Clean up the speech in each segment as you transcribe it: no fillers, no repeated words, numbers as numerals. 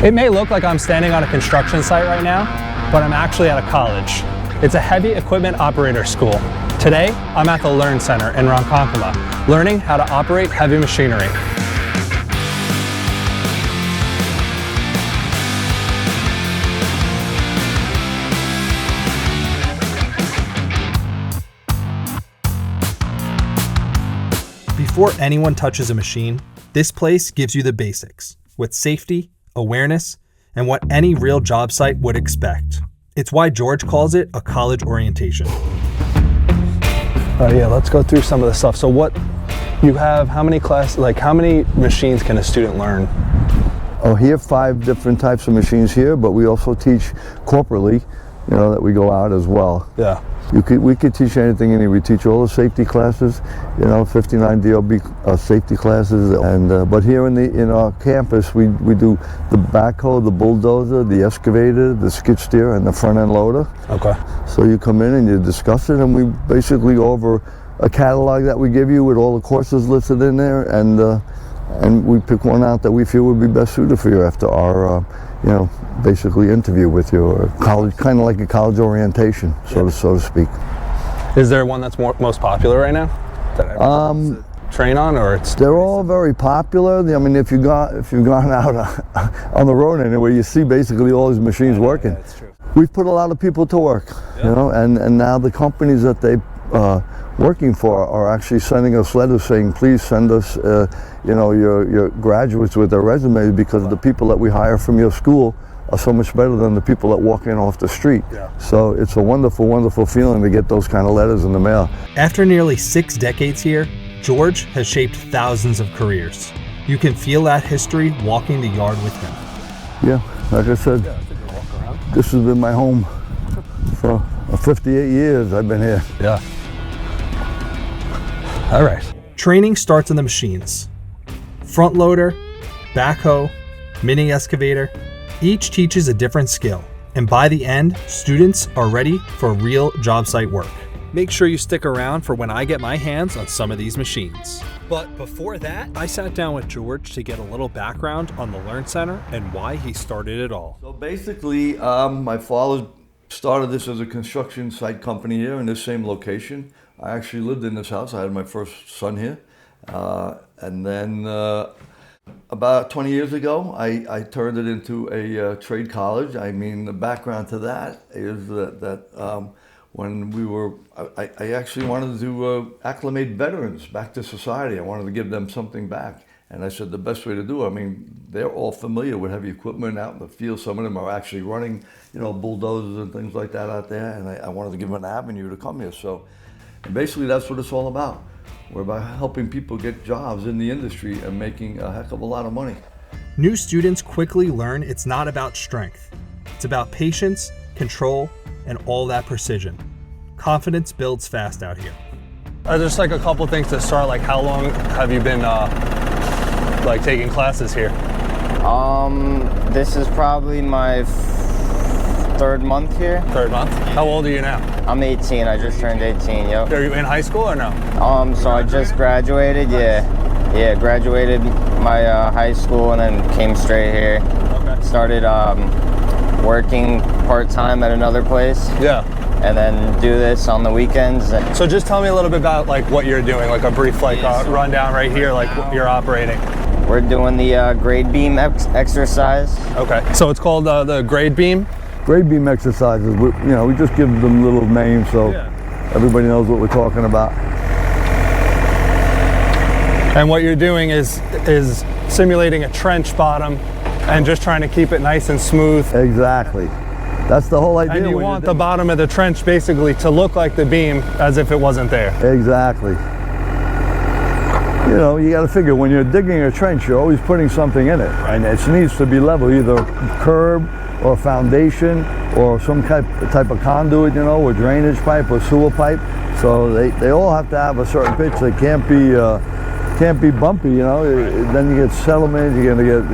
It may look like I'm standing on a construction site right now, but I'm actually at a college. It's a heavy equipment operator school. Today, I'm at the Learn Center in Ronkonkoma, learning how to operate heavy machinery. Before anyone touches a machine, this place gives you the basics with safety, awareness, and what any real job site would expect. It's why George calls it a college orientation. Yeah, let's go through some of the stuff. So what you have, how many machines can a student learn? Oh, here 5 different types of machines here, but we also teach corporately, that we go out as well. Yeah. We could teach anything in here. We teach all the safety classes, 59 DLB safety classes, and but here in our campus we do the backhoe, the bulldozer, the excavator, the skid steer, and the front end loader. Okay. So you come in and you discuss it, and we basically go over a catalog that we give you with all the courses listed in there, and we pick one out that we feel would be best suited for you after our basically interview with you, or college, kind of like a college orientation, so to speak. Is there one that's most popular right now that everyone wants to train on, or it's? They're all very popular. I mean, if you've gone out on the road anywhere, you see basically all these machines working. Yeah, that's true. We've put a lot of people to work, and now the companies that they working for are actually sending us letters saying, please send us your graduates with their resumes, because the people that we hire from your school are so much better than the people that walk in off the street. Yeah. So it's a wonderful, wonderful feeling to get those kind of letters in the mail. After nearly 6 decades here, George has shaped thousands of careers. You can feel that history walking the yard with him. Yeah, like I said, this has been my home for 58 years I've been here. Yeah. All right. Training starts in the machines. Front loader, backhoe, mini excavator, each teaches a different skill. And by the end, students are ready for real job site work. Make sure you stick around for when I get my hands on some of these machines. But before that, I sat down with George to get a little background on the Learn Center and why he started it all. So basically, my father started this as a construction site company here in this same location. I actually lived in this house. I had my first son here. And then about 20 years ago, I turned it into a trade college. I mean, the background to that is that when we were, I actually wanted to acclimate veterans back to society. I wanted to give them something back. And I said the best way to do it, I mean, they're all familiar with heavy equipment out in the field. Some of them are actually running, bulldozers and things like that out there. And I wanted to give them an avenue to come here. So basically that's what it's all about. We're about helping people get jobs in the industry and making a heck of a lot of money. New students quickly learn it's not about strength. It's about patience, control, and all that precision. Confidence builds fast out here. Just like a couple things to start, like how long have you been taking classes here? This is probably my 3rd month here. 3rd month? How old are you now? I'm 18, I just turned 18, yep. Are you in high school or no? So I just graduated, yeah, graduated my high school and then came straight here. Okay. Started working part-time at another place. Yeah. And then do this on the weekends. So just tell me a little bit about what you're doing, like a brief rundown right here, like what you're operating. We're doing the grade beam exercise. Okay, so it's called the grade beam? Grade beam exercises, we just give them little names so everybody knows what we're talking about. And what you're doing is simulating a trench bottom and just trying to keep it nice and smooth. Exactly. That's the whole idea. And you want the bottom of the trench basically to look like the beam as if it wasn't there. Exactly. You got to figure when you're digging a trench, you're always putting something in it. And it needs to be level, either curb or foundation or some type of conduit, or drainage pipe or sewer pipe. So they all have to have a certain pitch. They can't be bumpy, Then you get settlement, you're going to get,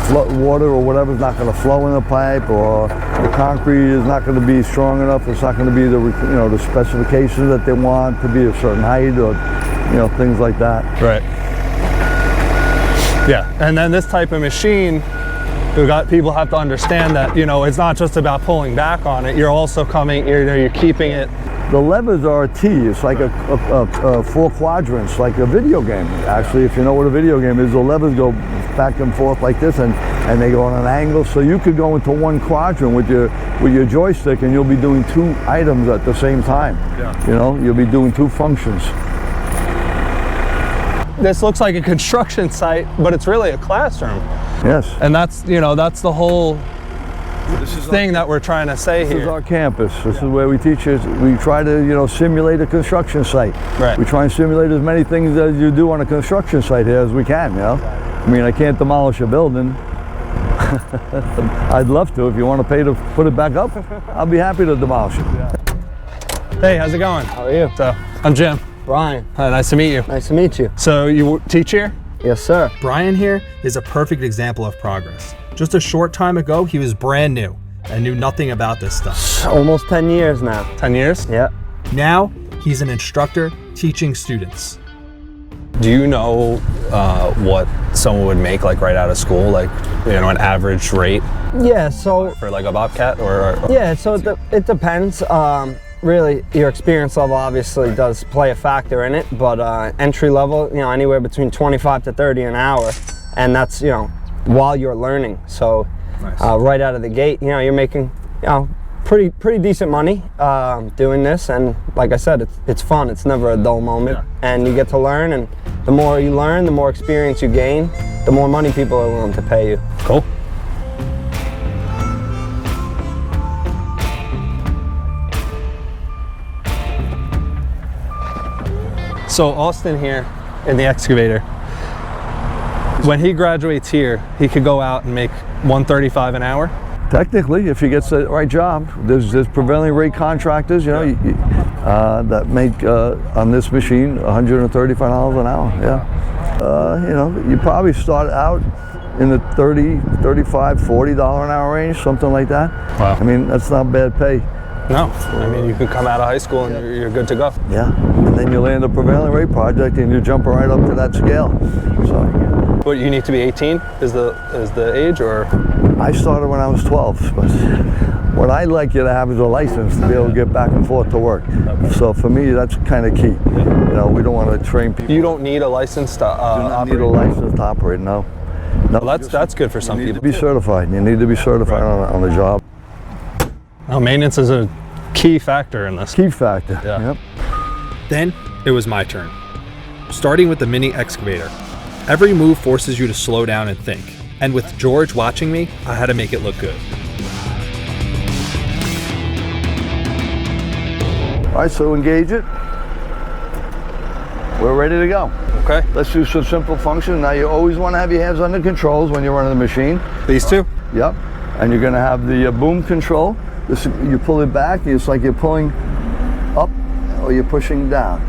the water or whatever is not going to flow in the pipe, or the concrete is not going to be strong enough. It's not going to be the specifications that they want to be a certain height, or things like that. Right. Yeah, and then this type of machine People have to understand that, you know, it's not just about pulling back on it. You're also you're keeping it. The levers are a T. It's like a 4 quadrants, like a video game. Actually, if you know what a video game is, the levers go back and forth like this, and they go on an angle. So you could go into one quadrant with your joystick, and you'll be doing 2 items at the same time. Yeah. You know, you'll be doing 2 functions. This looks like a construction site, but it's really a classroom. Yes. And that's, you know, that's the whole thing that we're trying to say here. This is our campus. This is where we teach it. We try to, you know, simulate a construction site. Right. We try and simulate as many things as you do on a construction site here as we can, you know. I mean, I can't demolish a building. I'd love to. If you want to pay to put it back up, I'll be happy to demolish it. Hey, how's it going? How are you? So, I'm Jim. Brian. Hi, nice to meet you. Nice to meet you. So, you teach here? Yes, sir. Brian here is a perfect example of progress. Just a short time ago, he was brand new and knew nothing about this stuff. Almost 10 years now. 10 years? Yeah. Now, he's an instructor teaching students. Do you know what someone would make like right out of school, like, you know, an average rate? Yeah, so... For like a Bobcat or yeah, so it depends. Really, your experience level obviously does play a factor in it, but entry level, you know, anywhere between 25 to 30 an hour, and that's, you know, while you're learning. So nice. Right out of the gate, you know, you're making, you know, pretty decent money doing this, and like I said, it's fun. It's never a dull moment, and you get to learn, and the more you learn, the more experience you gain, the more money people are willing to pay you. Cool. So Austin here in the excavator, when he graduates here, he could go out and make $135 an hour? Technically, if he gets the right job. There's prevailing rate contractors, you know, that make on this machine $135 an hour. Yeah. You know, you probably start out in the $30, $35, $40 an hour range, something like that. Wow. I mean, that's not bad pay. No, I mean, you could come out of high school and you're good to go. Yeah, and then you land a prevailing rate project and you jump right up to that scale. So. But you need to be 18 is the age, or? I started when I was 12, but what I'd like you to have is a license to be able to get back and forth to work. Okay. So for me, that's kind of key. You know, we don't want to train people. You don't need a license to operate? Do not need a license to operate, no. Well, that's good for some people. You need to be certified. You need to be certified on the job. Well, maintenance is a key factor in this. Key factor, yeah. Yep. Then it was my turn. Starting with the mini excavator. Every move forces you to slow down and think. And with George watching me, I had to make it look good. All right, so engage it. We're ready to go. Okay. Let's do some simple functions. Now you always want to have your hands on the controls when you're running the machine. These two? Yep. And you're going to have the boom control. This, you pull it back. It's like you're pulling up or you're pushing down.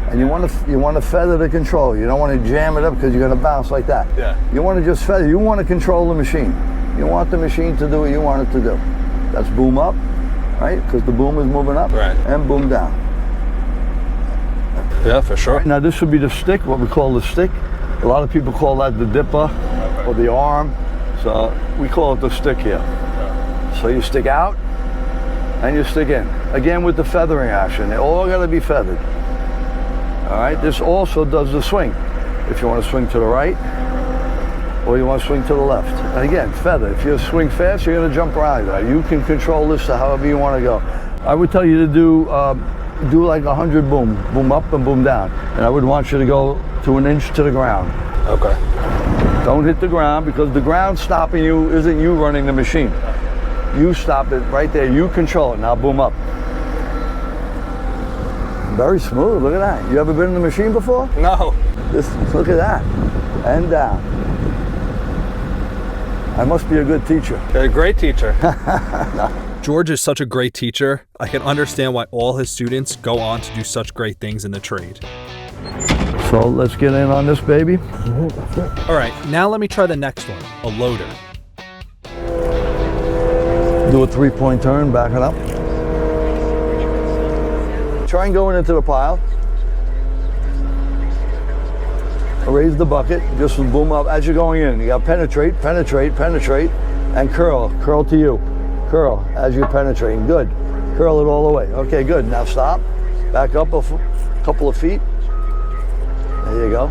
And you want to feather the control. You don't want to jam it up because you're going to bounce like that. Yeah. You want to just feather. You want to control the machine. You want the machine to do what you want it to do. That's boom up, right? Because the boom is moving up. Right. And boom down. Yeah, for sure. Now this would be the stick, what we call the stick. A lot of people call that the dipper or the arm. So we call it the stick here. So you stick out and you stick in. Again with the feathering action. They all got to be feathered. All right, this also does the swing. If you want to swing to the right or you want to swing to the left. And again, feather. If you swing fast, you're going to jump around. You can control this to however you want to go. I would tell you to do like 100 boom up and boom down. And I would want you to go to an inch to the ground. Okay. Don't hit the ground because the ground stopping you isn't you running the machine. You stop it right there. You control it. Now boom up. Very smooth. Look at that. You ever been in the machine before? No. Look at that. And down. I must be a good teacher. You're a great teacher. George is such a great teacher. I can understand why all his students go on to do such great things in the trade. So let's get in on this baby. All right, now let me try the next one, a loader. Do a 3-point turn, back it up. Try and go into the pile. raise the bucket, just boom up as you're going in. You got penetrate, penetrate, penetrate, and curl. Curl to you. Curl as you're penetrating. Good. Curl it all the way. Okay, good. Now stop. Back up a couple of feet. There you go.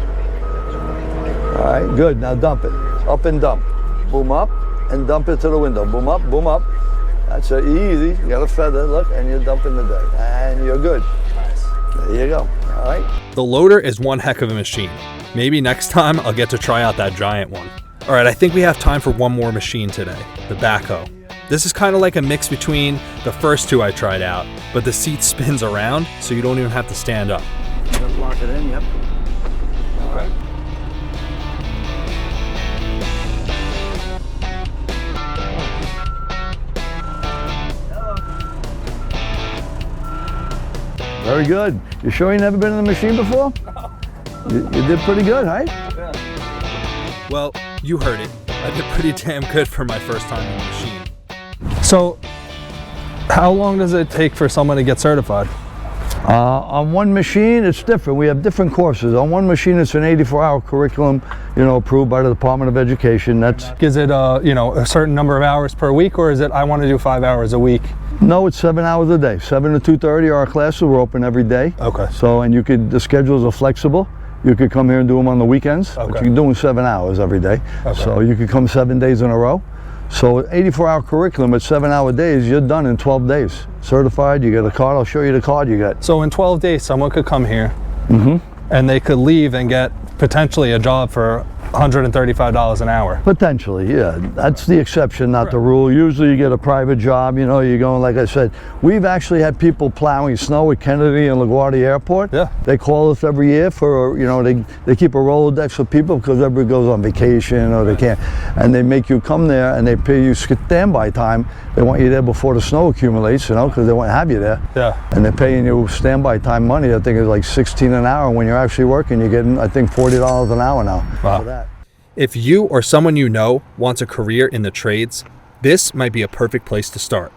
All right, good. Now dump it. Up and dump. Boom up and dump it to the window. Boom up, boom up. That's easy. You got a feather, look, and you're dumping the day. And you're good. Nice. There you go. All right. The loader is one heck of a machine. Maybe next time I'll get to try out that giant one. All right, I think we have time for one more machine today, the backhoe. This is kind of like a mix between the first two I tried out, but the seat spins around, so you don't even have to stand up. Just lock it in, yep. All right. Very good. You sure you never been in the machine before? You did pretty good, right? Well, you heard it. I did pretty damn good for my first time in the machine. So, how long does it take for someone to get certified? On one machine, it's different. We have different courses. On one machine, it's an 84-hour curriculum, approved by the Department of Education. Is it, a certain number of hours per week, or is it I want to do 5 hours a week? No, it's 7 hours a day. 7 to 2:30 our classes. We're open every day. Okay. So, and the schedules are flexible. You could come here and do them on the weekends, but Okay. you're doing 7 hours every day. Okay. So you could come 7 days in a row. So 84-hour curriculum at 7-hour days, you're done in 12 days. Certified, you get a card. I'll show you the card you got. So in 12 days, someone could come here and they could leave and get potentially a job for $135 an hour. Potentially, yeah. That's the exception, not the rule. Usually you get a private job, you're going, like I said, we've actually had people plowing snow at Kennedy and LaGuardia Airport. Yeah. They call us every year for, they keep a Rolodex of people because everybody goes on vacation or they can't. And they make you come there and they pay you standby time. They want you there before the snow accumulates, because they want to have you there. Yeah. And they're paying you standby time money. I think it's like $16 an hour. When you're actually working, you're getting, I think, $40 an hour now. Wow. For that. If you or someone you know wants a career in the trades, this might be a perfect place to start.